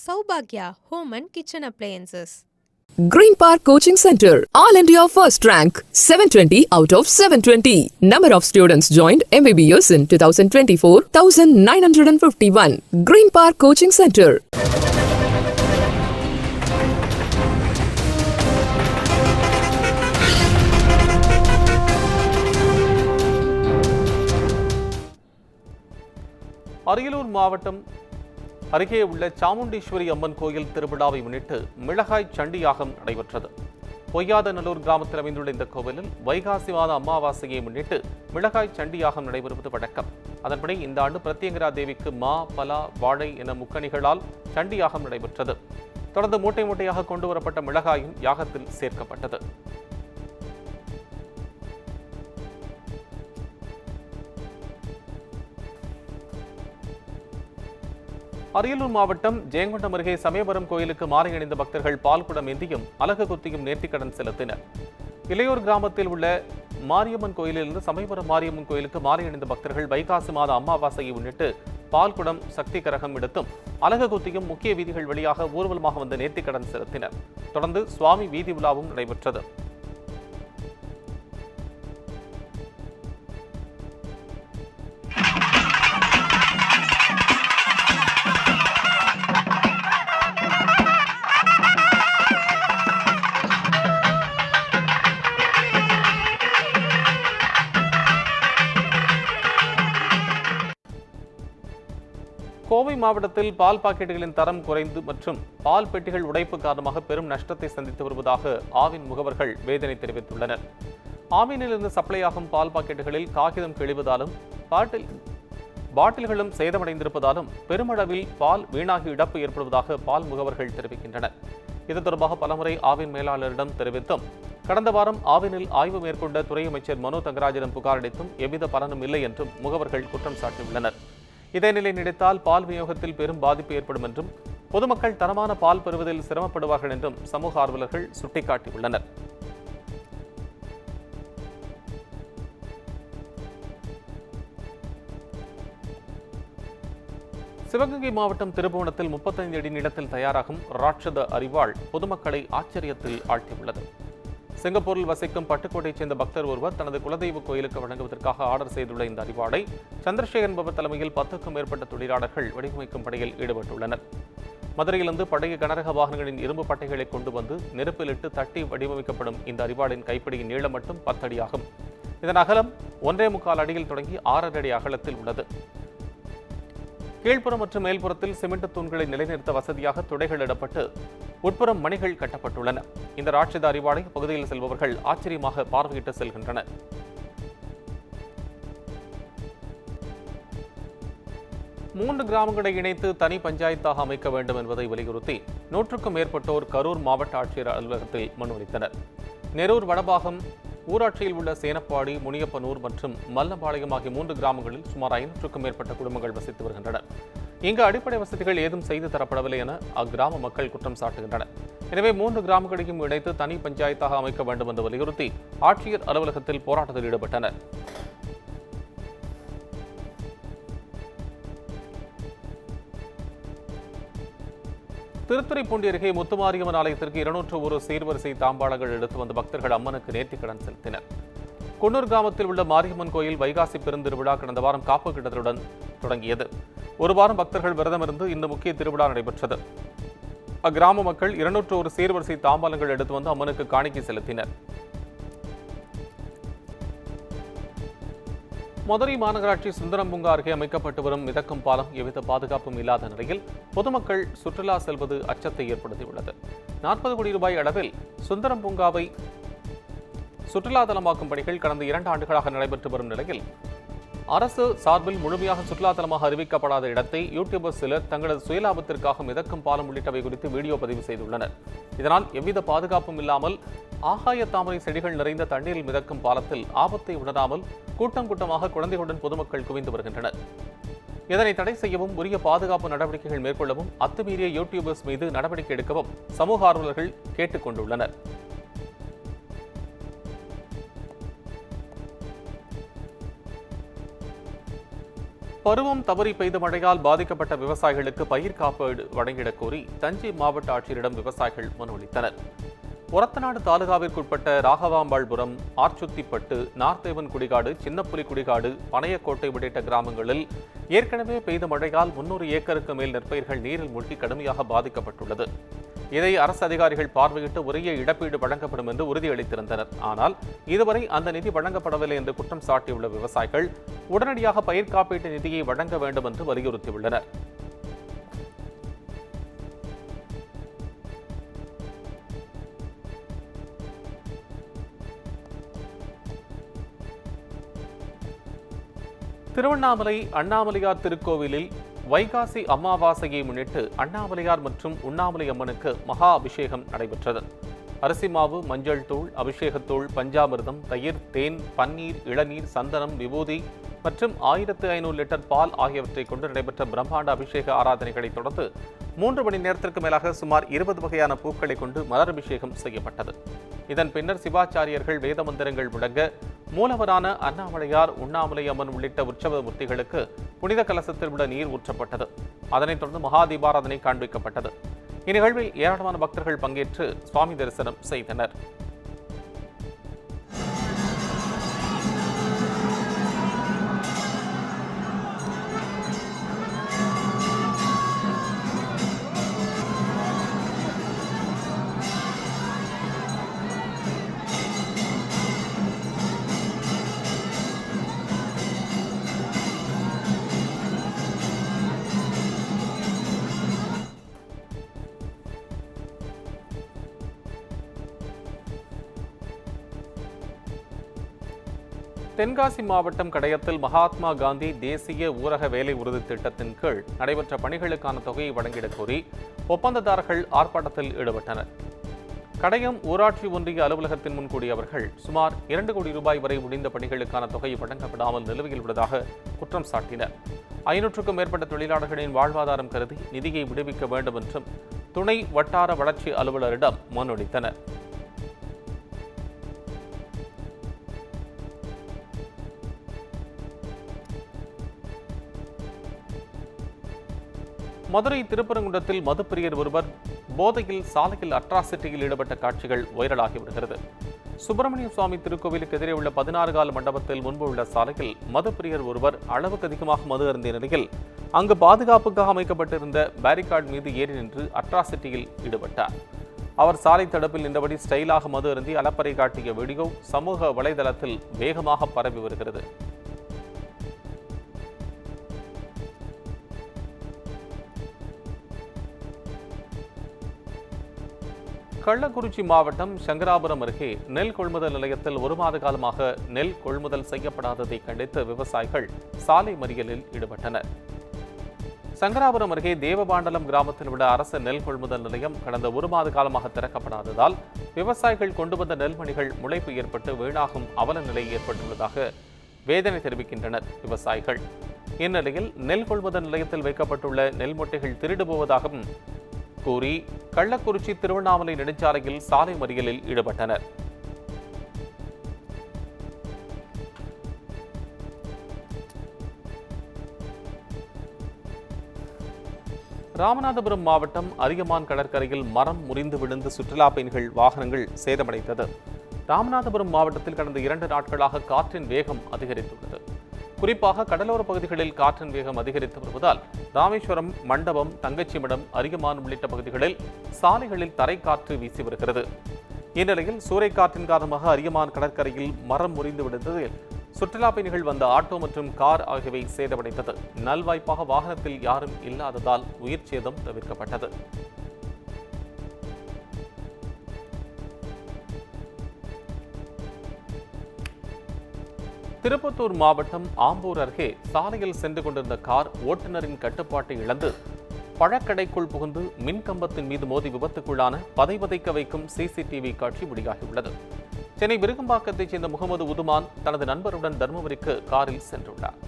Saubhagya Home and Kitchen Appliances. Green Park Coaching Center, All India First Rank, 720 out of 720. Number of students joined MBBS in 2024, 1951. Green Park Coaching Center. Ariyalur மாவட்டம் அருகே உள்ள சாமுண்டீஸ்வரி அம்மன் கோயில் திருவிழாவை முன்னிட்டு மிளகாய் சண்டி யாகம் நடைபெற்றது. பொய்யாதநல்லூர் கிராமத்தில் அமைந்துள்ள இந்த கோவிலில் வைகாசி மாத அமாவாசையை முன்னிட்டு மிளகாய் சண்டி யாகம் நடைபெறுவது வழக்கம். அதன்படி இந்த ஆண்டு பிரத்யங்கரா தேவிக்கு மா, பலா, வாழை என முக்கணிகளால் சண்டி யாகம் நடைபெற்றது. தொடர்ந்து மூட்டை மூட்டையாக கொண்டு வரப்பட்ட மிளகாயும் யாகத்தில் சேர்க்கப்பட்டது. அரியலூர் மாவட்டம் ஜெயங்கொண்டம் அருகே சமயபுரம் கோயிலுக்கு மாலை அணிந்த பக்தர்கள் பால்குடம் ஏந்தியும் அலகு குத்தியும் நேர்த்திக்கடன் செலுத்தினர். இளையோர் கிராமத்தில் உள்ள மாரியம்மன் கோயிலிலிருந்து சமயபுரம் மாரியம்மன் கோயிலுக்கு மாலை அணிந்த பக்தர்கள் வைகாசி மாத அமாவாசையை முன்னிட்டு பால்குடம், சக்தி கரகம் எடுத்தும் அலகு குத்தியும் முக்கிய வீதிகள் வழியாக ஊர்வலமாக வந்து நேர்த்திக்கடன் செலுத்தினர். தொடர்ந்து சுவாமி வீதி உலாவும் நடைபெற்றது. கோவை மாவட்டத்தில் பால் பாக்கெட்டுகளின் தரம் குறைந்து மற்றும் பால் பெட்டிகள் உடைப்பு காரணமாக பெரும் நஷ்டத்தை சந்தித்து வருவதாக ஆவின் முகவர்கள் வேதனை தெரிவித்துள்ளனர். ஆவினிலிருந்து சப்ளையாகும் பால் பாக்கெட்டுகளில் காகிதம் கிழிவதாலும் பாட்டில்களும் சேதமடைந்திருப்பதாலும் பெருமளவில் பால் வீணாகி இழப்பு ஏற்படுவதாக பால் முகவர்கள் தெரிவிக்கின்றனர். இது தொடர்பாக பலமுறை ஆவின் மேலாளரிடம் தெரிவித்தும் கடந்த வாரம் ஆவினில் ஆய்வு மேற்கொண்ட துறை அமைச்சர் மனோ தங்கராஜிடம் புகார் அளித்தும் எவ்வித பலனும் இல்லை என்றும் முகவர்கள் குற்றம் சாட்டியுள்ளனர். இதே நிலை நீடித்தால் பால் விநியோகத்தில் பெரும் பாதிப்பு ஏற்படும் என்றும் பொதுமக்கள் தரமான பால் பெறுவதில் சிரமப்படுவார்கள் என்றும் சமூக ஆர்வலர்கள் சுட்டிக்காட்டியுள்ளனர். சிவகங்கை மாவட்டம் திருபுவனத்தில் 35 அடி நீளத்தில் தயாராகும் ராட்சத அரிவாள் பொதுமக்களை ஆச்சரியத்தில் ஆழ்த்தியுள்ளது. சிங்கப்பூரில் வசிக்கும் பட்டுக்கோட்டையைச் சேர்ந்த பக்தர் ஒருவர் தனது குலதெய்வ கோயிலுக்கு வழங்குவதற்காக ஆர்டர் செய்துள்ள இந்த அரிவாளை சந்திரசேகர் என்பவர் தலைமையில் 10க்கும் மேற்பட்ட தொழிலாளர்கள் வடிவமைக்கும் பணியில் ஈடுபட்டுள்ளனர். மதுரையிலிருந்து பழைய கனரக வாகனங்களின் இரும்பு பட்டைகளை கொண்டு வந்து நெருப்பிலிட்டு தட்டி வடிவமைக்கப்படும் இந்த அரிவாளின் கைப்பிடியின் நீளம் மட்டும் 10 அடி ஆகும். இதன் அகலம் 1.25 அடியில் தொடங்கி 6 அடி அகலத்தில் உள்ளது. கீழ்ப்புறம் மற்றும் மேல்புறத்தில் சிமெண்ட் தூண்களை நிலைநிறுத்த வசதியாக துடைகள் இடப்பட்டு உட்புறம் மணிகள் கட்டப்பட்டுள்ளன. இந்த ராட்சத அரிவாளை பகுதியில் செல்பவர்கள் ஆச்சரியமாக பார்வையிட்டு செல்கின்றனர். மூன்று கிராமங்களை இணைத்து தனி பஞ்சாயத்தாக அமைக்க வேண்டும் என்பதை வலியுறுத்தி 100க்கும் மேற்பட்டோர் கரூர் மாவட்ட ஆட்சியர் அலுவலகத்தில் மனு அளித்தனர். நெரூர் வடபாகம் ஊராட்சியில் உள்ள சேனப்பாடி, முனியப்பனூர் மற்றும் மல்லபாளையம் ஆகிய 3 கிராமங்களில் சுமார் 500க்கும் மேற்பட்ட குடும்பங்கள் வசித்து வருகின்றனர். இங்கு அடிப்படை வசதிகள் ஏதும் செய்து தரப்படவில்லை என அக்கிராம மக்கள் குற்றம் சாட்டுகின்றனர். எனவே 3 கிராமங்களையும் இணைத்து தனி பஞ்சாயத்தாக அமைக்க வேண்டும் என்று வலியுறுத்தி ஆட்சியர் அலுவலகத்தில் போராட்டத்தில் ஈடுபட்டனர். திருத்துறைப்பூண்டி அருகே முத்துமாரியம்மன் ஆலயத்திற்கு 201 சீர்வரிசை தாம்பாளங்கள் எடுத்து வந்த பக்தர்கள் அம்மனுக்கு நேர்த்திக்கடன் செலுத்தினர். குன்னூர் கிராமத்தில் உள்ள மாரியம்மன் கோயில் வைகாசி பெருந்திருவிழா கடந்த வாரம் காப்பு கிட்டத்துடன் தொடங்கியது. ஒரு வாரம் பக்தர்கள் விரதமிருந்து இந்த முக்கிய திருவிழா நடைபெற்றது. அக்கிராம மக்கள் 201 சீர்வரிசை தாம்பாளங்கள் எடுத்து வந்து அம்மனுக்கு காணிக்கை செலுத்தினர். மதுரை மாநகராட்சி சுந்தரம் பூங்கா அருகே அமைக்கப்பட்டு வரும் மிதக்கும் பாலம் எவ்வித பாதுகாப்பும் இல்லாத நிலையில் பொதுமக்கள் சுற்றுலா செல்வது அச்சத்தை ஏற்படுத்தியுள்ளது. 40 கோடி ரூபாய் அளவில் சுந்தரம் பூங்காவை சுற்றுலா தலமாக்கும் பணிகள் கடந்த 2 ஆண்டுகளாக நடைபெற்று வரும் நிலையில் அரசு சார்பில் முழுமையாக சுற்றுலா தலமாக அறிவிக்கப்படாத இடத்தை யூடியூபர்ஸ் சிலர் தங்களது சுயலாபத்திற்காக மிதக்கும் பாலம் உள்ளிட்டவை குறித்து வீடியோ பதிவு செய்துள்ளனர். இதனால் எவ்வித பாதுகாப்பும் இல்லாமல் ஆகாய தாமரை செடிகள் நிறைந்த தண்ணீரில் மிதக்கும் பாலத்தில் ஆபத்தை உணராமல் கூட்டம் கூட்டமாக குழந்தைகளுடன் பொதுமக்கள் குவிந்து வருகின்றனர். இதனை தடை செய்யவும் உரிய பாதுகாப்பு நடவடிக்கைகள் மேற்கொள்ளவும் அத்துமீறிய யூடியூபர்ஸ் மீது நடவடிக்கை எடுக்கவும் சமூக ஆர்வலர்கள் கேட்டுக் கொண்டுள்ளனர். பருவம் தவறி பெய்த மழையால் பாதிக்கப்பட்ட விவசாயிகளுக்கு பயிர் காப்பீடு வழங்கிடக் கோரி தஞ்சை மாவட்ட ஆட்சியரிடம் விவசாயிகள் மனு அளித்தனர். ஒரத்தநாடு தாலுகாவிற்குட்பட்ட ராகவாம்பாள்புரம், ஆர்ச்சுத்திப்பட்டு, நார்த்தேவன் குடிகாடு, சின்னப்புலி குடிகாடு, பனையக்கோட்டை உள்ளிட்ட கிராமங்களில் ஏற்கனவே பெய்த மழையால் 300 ஏக்கருக்கு மேல் நெற்பயிர்கள் நீரில் மூழ்கி கடுமையாக பாதிக்கப்பட்டுள்ளது. இதை அரசு அதிகாரிகள் பார்வையிட்டு உரிய இழப்பீடு வழங்கப்படும் என்று உறுதியளித்திருந்தனர். ஆனால் இதுவரை அந்த நிதி வழங்கப்படவில்லை என்று குற்றம் சாட்டியுள்ள விவசாயிகள் உடனடியாக பயிர் காப்பீட்டு நிதியை வழங்க வேண்டும் என்று வலியுறுத்தியுள்ளனர். திருவண்ணாமலை அண்ணாமலையார் திருக்கோவிலில் வைகாசி அமாவாசையை முன்னிட்டு அண்ணாமலையார் மற்றும் உண்ணாமலை அம்மனுக்கு மகா அபிஷேகம் நடைபெற்றது. அரிசி மாவு, மஞ்சள் தூள், அபிஷேகத்தூள், பஞ்சாமிர்தம், தயிர், தேன், பன்னீர், இளநீர், சந்தனம், விபூதி மற்றும் 1500 லிட்டர் பால் ஆகியவற்றை கொண்டு நடைபெற்ற பிரம்மாண்ட அபிஷேக ஆராதனைகளை தொடர்ந்து 3 மணி நேரத்திற்கு மேலாக சுமார் 20 வகையான பூக்களை கொண்டு மலர் அபிஷேகம் செய்யப்பட்டது. இதன் பின்னர் சிவாச்சாரியர்கள் வேத மந்திரங்கள் முழங்க மூலவரான அண்ணாமலையார், உண்ணாமலை அம்மன் உள்ளிட்ட உற்சவ மூர்த்திகளுக்கு புனித கலசத்தில் உள்ள நீர் ஊற்றப்பட்டது. அதனைத் தொடர்ந்து மகா தீபாராதனை காண்பிக்கப்பட்டது. இந்நிகழ்வில் ஏராளமான பக்தர்கள் பங்கேற்று சுவாமி தரிசனம் செய்தனர். தென்காசி மாவட்டம் கடையத்தில் மகாத்மா காந்தி தேசிய ஊரக வேலை உறுதி திட்டத்தின் கீழ் நடைபெற்ற பணிகளுக்கான தொகையை வழங்கிடக் கோரி ஒப்பந்ததாரர்கள் ஆர்ப்பாட்டத்தில் ஈடுபட்டனர். கடையம் ஊராட்சி ஒன்றிய அலுவலகத்தின் முன் கூடியவர்கள் சுமார் 2 கோடி ரூபாய் வரை முடிந்த பணிகளுக்கான தொகை வழங்கப்படாமல் நிலுவையில் உள்ளதாக குற்றம் சாட்டினர். 500க்கும் மேற்பட்ட தொழிலாளர்களின் வாழ்வாதாரம் கருதி நிதியை விடுவிக்க வேண்டும் என்றும் துணை வட்டார வளர்ச்சி அலுவலரிடம் மனு அளித்தனர். மதுரை திருப்பரங்குன்றத்தில் மதுப்பிரியர் ஒருவர் போதையில் சாலையில் அட்ராசிட்டியில் ஈடுபட்ட காட்சிகள் வைரலாகி வருகிறது. சுப்பிரமணிய சுவாமி திருக்கோவிலுக்கு எதிரே உள்ள 16 கால மண்டபத்தில் முன்பு உள்ள சாலையில் மதுப்பிரியர் ஒருவர் அளவுக்கு அதிகமாக மது அருந்திய நிலையில் அங்கு பாதுகாப்புக்காக அமைக்கப்பட்டிருந்த பேரிகார்டு மீது ஏறி நின்று அட்ராசிட்டியில் ஈடுபட்டார். அவர் சாலை தடுப்பில் நின்றபடி ஸ்டைலாக மது அருந்தி அலப்பறை காட்டிய வீடியோ சமூக வலைதளத்தில் வேகமாக பரவி வருகிறது. கள்ளக்குறிச்சி மாவட்டம் சங்கராபுரம் அருகே நெல் கொள்முதல் நிலையத்தில் 1 மாத காலமாக நெல் கொள்முதல் செய்யப்படாததை கண்டித்து விவசாயிகள் சாலை மறியலில் ஈடுபட்டனர். சங்கராபுரம் அருகே தேவபாண்டலம் கிராமத்தில் உள்ள அரசு நெல் கொள்முதல் நிலையம் கடந்த 1 மாத காலமாக திறக்கப்படாததால் விவசாயிகள் கொண்டு வந்த நெல்மணிகள் முளைப்பு ஏற்பட்டு வீணாகும் அவல நிலை ஏற்பட்டுள்ளதாக வேதனை தெரிவிக்கின்றனர் விவசாயிகள். இந்நிலையில் நெல் கொள்முதல் நிலையத்தில் வைக்கப்பட்டுள்ள நெல் மூட்டைகள் திருடு போவதாகவும் கூறி கள்ளக்குறிச்சி திருவண்ணாமலை நெடுஞ்சாலையில் சாலை மறியலில் ஈடுபட்டனர். ராமநாதபுரம் மாவட்டம் அதியமான் கடற்கரையில் மரம் முறிந்து விழுந்து சுற்றுலா பயணிகள் வாகனங்கள் சேதமடைந்தது. ராமநாதபுரம் மாவட்டத்தில் கடந்த 2 நாட்களாக காற்றின் வேகம் அதிகரித்துள்ளது. குறிப்பாக கடலோர பகுதிகளில் காற்றின் வேகம் அதிகரித்து வருவதால் ராமேஸ்வரம், மண்டபம், தங்கச்சிமடம், அதியமான் உள்ளிட்ட பகுதிகளில் சாலைகளில் தரைக்காற்று வீசி வருகிறது. இந்நிலையில் சூறைக்காற்றின் காரணமாக அதியமான் கடற்கரையில் மரம் முறிந்து விழுந்ததில் சுற்றுலா பயணிகள் வந்த ஆட்டோ மற்றும் கார் ஆகியவை சேதமடைந்தது. நல்வாய்ப்பாக வாகனத்தில் யாரும் இல்லாததால் உயிர் சேதம் தவிர்க்கப்பட்டது. திருப்பத்தூர் மாவட்டம் ஆம்பூர் அருகே சாலையில் சென்று கொண்டிருந்த கார் ஓட்டுநரின் கட்டுப்பாட்டை இழந்து பழக்கடைக்குள் புகுந்து மின்கம்பத்தின் மீது மோதி விபத்துக்குள்ளான பதைவதைக்க வைக்கும் சிசிடிவி காட்சி வெளியாகியுள்ளது. சென்னை விருகம்பாக்கத்தைச் சேர்ந்த முகமது உதுமான் தனது நண்பருடன் தருமபுரிக்கு காரில் சென்றுள்ளார்.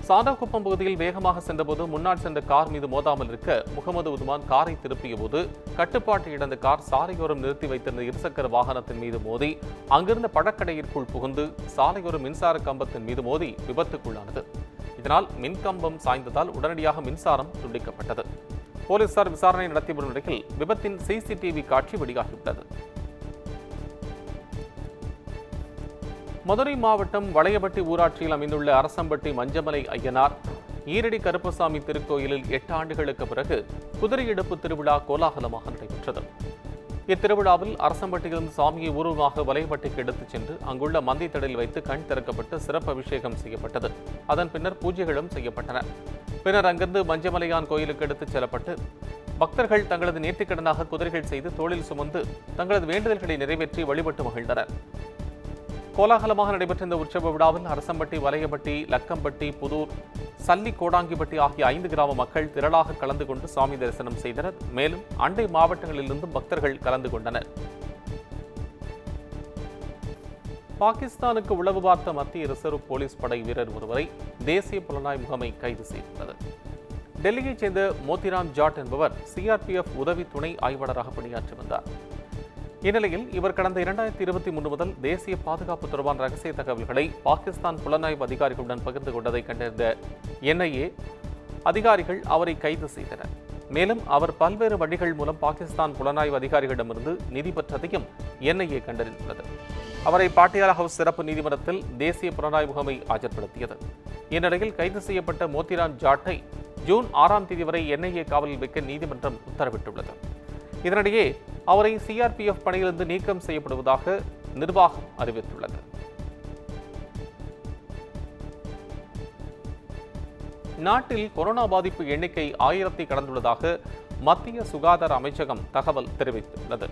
சாதாகுப்பம் பகுதியில் வேகமாக சென்றபோது முன்னால் சென்ற கார் மீது மோதாமல் இருக்க முகமது உதுமான் காரை திருப்பிய போது கட்டுப்பாட்டை இழந்த கார் சாலையோரம் நிறுத்தி வைத்திருந்த இருசக்கர வாகனத்தின் மீது மோதி அங்கிருந்த பழக்கடையிற்குள் புகுந்து சாலையோர மின்சார கம்பத்தின் மீது மோதி விபத்துக்குள்ளானது. இதனால் மின்கம்பம் சாய்ந்ததால் உடனடியாக மின்சாரம் துண்டிக்கப்பட்டது. போலீசார் விசாரணை நடத்தி வரும் நிலையில் விபத்தின் சிசிடிவி காட்சி வெளியாகியுள்ளது. மதுரை மாவட்டம் வளையபட்டி ஊராட்சியில் அமைந்துள்ள அரசம்பட்டி மஞ்சமலை ஐயனார் ஈரடி கருப்பசாமி திருக்கோயிலில் 8 ஆண்டுகளுக்கு பிறகு குதிரை எடுப்பு திருவிழா கோலாகலமாக நடைபெற்றது. இத்திருவிழாவில் அரசம்பட்டியிலிருந்து சாமியை ஊர்வலமாக வளையபட்டிக்கு எடுத்துச் சென்று அங்குள்ள மந்தைத்தடில் வைத்து கண் திறக்கப்பட்டு சிறப்பு அபிஷேகம் செய்யப்பட்டது. அதன் பின்னர் பூஜைகளும் செய்யப்பட்டன. பின்னர் அங்கிருந்து மஞ்சமலையான் கோயிலுக்கு எடுத்துச் செல்லப்பட்டு பக்தர்கள் தங்களது நேர்த்திக்கடனாக குதிரைகள் செய்து தோளில் சுமந்து தங்களது வேண்டுதல்களை நிறைவேற்றி வழிபட்டு மகிழ்ந்தனர். கோலாகலமாக நடைபெற்ற இந்த உற்சவ விழாவில் அரசம்பட்டி, வலையபட்டி, லக்கம்பட்டி, புதூர், சல்லி, கோடாங்கிப்பட்டி ஆகிய 5 கிராம மக்கள் திரளாக கலந்து கொண்டு சாமி தரிசனம் செய்தனர். மேலும் அண்டை மாவட்டங்களிலிருந்தும் பக்தர்கள் கலந்து கொண்டனர். பாகிஸ்தானுக்கு உளவு பார்த்த மத்திய ரிசர்வ் போலீஸ் படை வீரர் ஒருவரை தேசிய புலனாய்வு முகமை கைது செய்துள்ளது. டெல்லியைச் சேர்ந்த மோதிராம் ஜாட் என்பவர் சிஆர்பிஎஃப் உதவி துணை ஆய்வாளராக பணியாற்றி வந்தார். இந்நிலையில் இவர் கடந்த 2023 முதல் தேசிய பாதுகாப்பு தொடர்பான ரகசிய தகவல்களை பாகிஸ்தான் புலனாய்வு அதிகாரிகளுடன் பகிர்ந்து கொண்டதை கண்டறிந்த NIA அதிகாரிகள் அவரை கைது செய்தனர். மேலும் அவர் பல்வேறு வழிகள் மூலம் பாகிஸ்தான் புலனாய்வு அதிகாரிகளிடமிருந்து நிதி பெற்றதையும் NIA கண்டறிந்துள்ளது. அவரை பாட்டியாலா ஹவுஸ் சிறப்பு நீதிமன்றத்தில் தேசிய புலனாய்வு முகமை ஆஜர்படுத்தியது. இந்நிலையில் கைது செய்யப்பட்ட மோதிராம் ஜாட்டை ஜூன் 6ஆம் தேதி வரை NIA காவலில் வைக்க நீதிமன்றம் உத்தரவிட்டுள்ளது. இதனிடையே அவரை சிஆர்பிஎஃப் பணியிலிருந்து நீக்கம் செய்யப்படுவதாக நிர்வாகம் அறிவித்துள்ளது. நாட்டில் கொரோனா பாதிப்பு எண்ணிக்கை 1000 கடந்துள்ளதாக மத்திய சுகாதார அமைச்சகம் தகவல் தெரிவித்துள்ளது.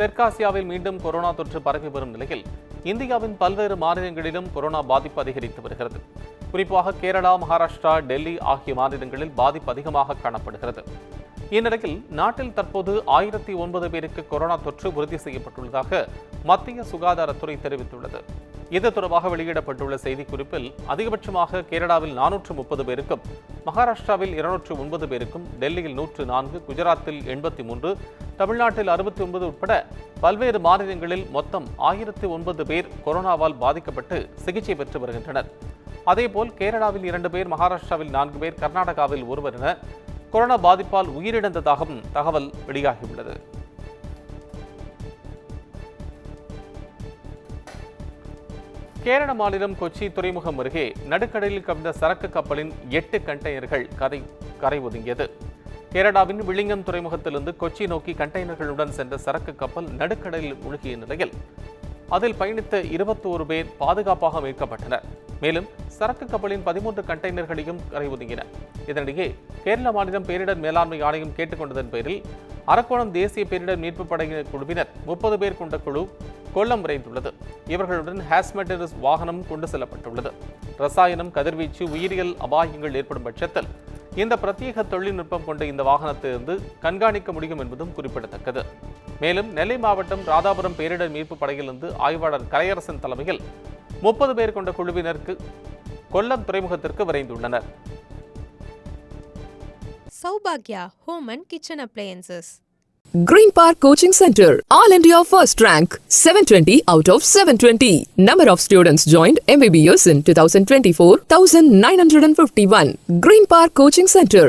தெற்காசியாவில் மீண்டும் கொரோனா தொற்று பரவி வரும் நிலையில் இந்தியாவின் பல்வேறு மாநிலங்களிலும் கொரோனா பாதிப்பு அதிகரித்து வருகிறது. குறிப்பாக கேரளா, மகாராஷ்டிரா, டெல்லி ஆகிய மாநிலங்களில் பாதிப்பு அதிகமாக காணப்படுகிறது. இந்நிலையில் நாட்டில் தற்போது 1009 பேருக்கு கொரோனா தொற்று உறுதி செய்யப்பட்டுள்ளதாக மத்திய சுகாதாரத்துறை தெரிவித்துள்ளது. இது தொடர்பாக வெளியிடப்பட்டுள்ள செய்திக்குறிப்பில் அதிகபட்சமாக கேரளாவில் 430 பேருக்கும், மகாராஷ்டிராவில் 209 பேருக்கும், டெல்லியில் 104, குஜராத்தில் 83, தமிழ்நாட்டில் 69 உட்பட பல்வேறு மாநிலங்களில் மொத்தம் 1009 பேர் கொரோனாவால் பாதிக்கப்பட்டு சிகிச்சை பெற்று வருகின்றனர். அதேபோல் கேரளாவில் 2 பேர், மகாராஷ்டிராவில் 4 பேர், கர்நாடகாவில் 1 என கொரோனா பாதிப்பால் உயிரிழந்ததாகவும் தகவல் வெளியாகியுள்ளது. கேரள மாநிலம் கொச்சி துறைமுகம் அருகே நடுக்கடலில் கவிழ்ந்த சரக்கு கப்பலின் 8 கண்டெய்னர்கள் கரை ஒதுங்கியது. கேரளாவின் விழிங்கம் துறைமுகத்திலிருந்து கொச்சி நோக்கி கண்டெய்னர்களுடன் சென்ற சரக்கு கப்பல் நடுக்கடலில் மூழ்கிய நிலையில் அதில் பயணித்த 21 பேர் பாதுகாப்பாக மீட்கப்பட்டனர். மேலும் சரக்கு கப்பலின் 13 கண்டெய்னர்களையும் கரை ஒதுங்கின. இதனிடையே கேரள மாநிலம் பேரிடர் மேலாண்மை ஆணையம் கேட்டுக்கொண்டதன் பேரில் அரக்கோணம் தேசிய பேரிடர் மீட்பு படையினர் குழுவினர் 30 பேர் கொண்ட குழு கொல்லம் விரைந்துள்ளது. இவர்களுடன் ஹாஸ்மெட்டரிஸ் வாகனம் கொண்டு செல்லப்பட்டுள்ளது. ரசாயனம், கதிர்வீச்சு, உயிரியல் அபாயங்கள் ஏற்படும் பட்சத்தில் இந்த பிரத்யேக தொழில்நுட்பம் கொண்ட இந்த வாகனத்திலிருந்து கண்காணிக்க முடியும் என்பதும் குறிப்பிடத்தக்கது. மேலும் நெல்லை மாவட்டம் ராதாபுரம் பேரிடர் மீட்பு படையிலிருந்து ஆய்வாளர் கலையரசன் தலைமையில் 30 பேர் கொண்ட குழுவினருக்கு கொல்லம் துறைமுகத்திற்கு விரைந்துள்ளனர். Saubhagya Home and Kitchen Appliances. Green Park Coaching Center, All India First Rank, 720 out of 720. Number of students joined MBBS in 2024, 1951. Green Park Coaching Center.